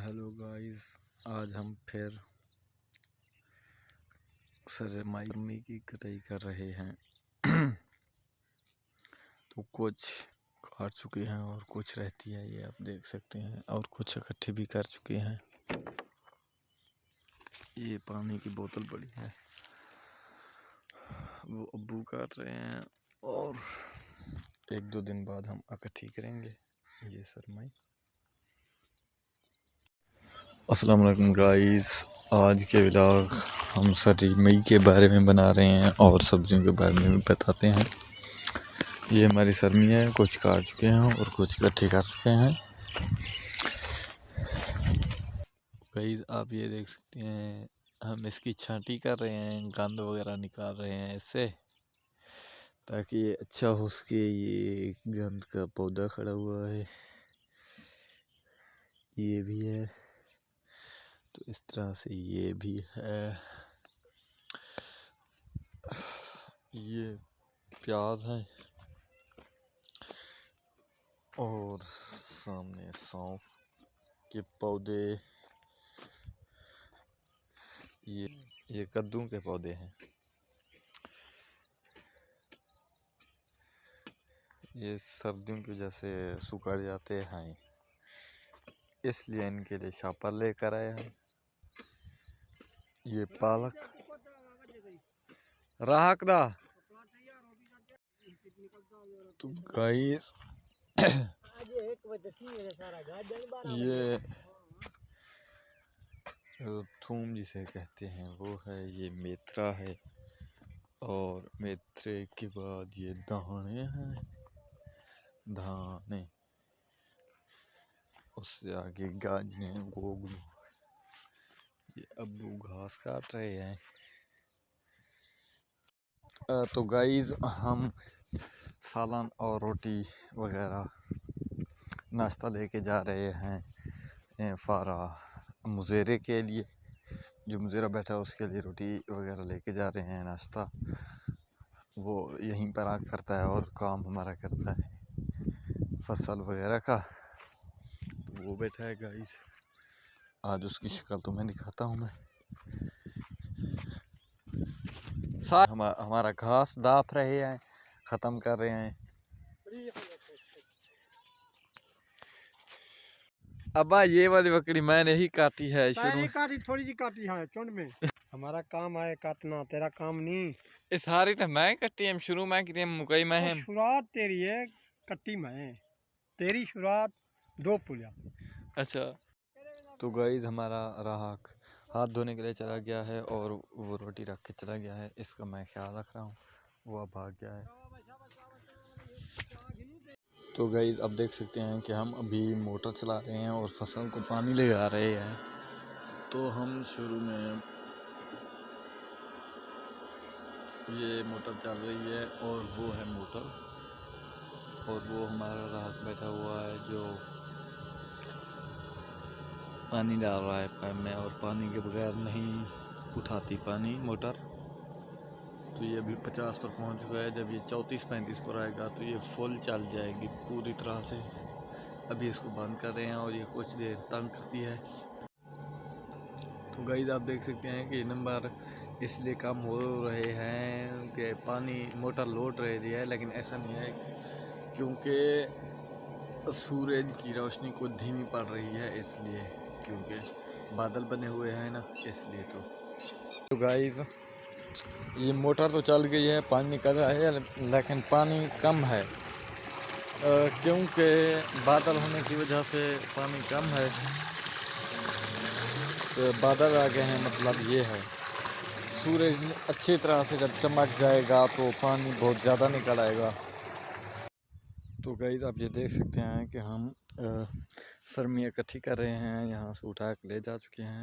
Hello guys, आज हम फिर सरमाई की कटाई कर रहे हैं। तो कुछ काट चुके हैं और कुछ रहती है, ये आप देख सकते हैं, और कुछ इकट्ठे भी कर चुके हैं। ये पानी की बोतल पड़ी है, वो अब्बू काट रहे हैं और 1-2 दिन बाद हम इकट्ठी करेंगे ये सरमाई। अस्सलाम वालेकुम गाइस, आज के व्लॉग हम सरमाई के बारे में बना रहे हैं और सब्जियों के बारे में भी बताते हैं। ये हमारी सरमी है, कुछ काट चुके हैं और कुछ इकट्ठे कर चुके हैं। गाइस आप ये देख सकते हैं, हम इसकी छांटी कर रहे हैं, गंद वगैरह निकाल रहे हैं इससे, ताकि ये अच्छा हो सके। ये गंद का पौधा खड़ा हुआ है, ये भी है, तो इस तरह से ये भी है। ये प्याज है और सामने सौंफ के पौधे, ये कद्दू के पौधे हैं। ये सर्दियों की वजह से सूख जाते हैं, इसलिए इनके लिए छापर लेकर आए हैं। ये पालक राहक दा। तो गाइस ये थूम जिसे कहते हैं वो है, ये मेथरा है, और मेथरे के बाद ये दाने हैं, धाने, उससे आगे गाजरे, गोगलू। ये अब्बू घास काट रहे हैं। तो गाइस हम सालन और रोटी वगैरह नाश्ता लेके जा रहे हैं फारा मुज़ेरे के लिए। जो मुज़ेरा बैठा है उसके लिए रोटी वगैरह लेके जा रहे हैं नाश्ता। वो यहीं पर आकर करता है और काम हमारा करता है फसल वगैरह का। तो वो बैठा है गाइस, आज उसकी शक्ल तो मैं दिखाता हूँ। मैं हमारा घास दाप रहे हैं, ख़त्म कर रहे हैं। अब्बा ये वाली बकरी मैंने ही काटी है, शुरू काटी, थोड़ी सी काटी है चुंड में। हमारा काम है काटना, तेरा काम नहीं। ये सारी तो मैं कटी है, शुरू में की मुकई में है। शुरुआत तेरी है, कट्टी में तेरी शुरुआत 2 पुलिया। अच्छा, तो गाइस हमारा राहक हाथ धोने के लिए चला गया है और वो रोटी रख के चला गया है। इसका मैं ख्याल रख रहा हूँ, वो अब भाग गया है। तो गाइस अब देख सकते हैं कि हम अभी मोटर चला रहे हैं और फसल को पानी लगा रहे हैं। तो हम शुरू में ये मोटर चल रही है और वो है मोटर, और वो हमारा राहत बैठा हुआ है जो पानी डाल रहा है पाइप में, और पानी के बगैर नहीं उठाती पानी मोटर। तो ये अभी 50 पर पहुंच चुका है। जब ये 34-35 पर आएगा तो ये फुल चल जाएगी पूरी तरह से। अभी इसको बंद कर रहे हैं और ये कुछ देर तंग करती है। तो गाइस आप देख सकते हैं कि नंबर इसलिए कम हो रहे हैं कि पानी मोटर लोड रही है, लेकिन ऐसा नहीं है, क्योंकि सूरज की रोशनी को धीमी पड़ रही है, इसलिए, क्योंकि बादल बने हुए हैं ना, इसलिए। तो गाइस ये मोटर तो चल गई है, पानी निकल रहा है, लेकिन पानी कम है, क्योंकि बादल होने की वजह से पानी कम है। तो बादल आ गए हैं, मतलब ये है। सूरज अच्छी तरह से जब चमक जाएगा तो पानी बहुत ज़्यादा निकल आएगा। तो गाइस आप ये देख सकते हैं कि हम सरमी इकट्ठी कर रहे हैं, यहाँ से उठा के ले जा चुके हैं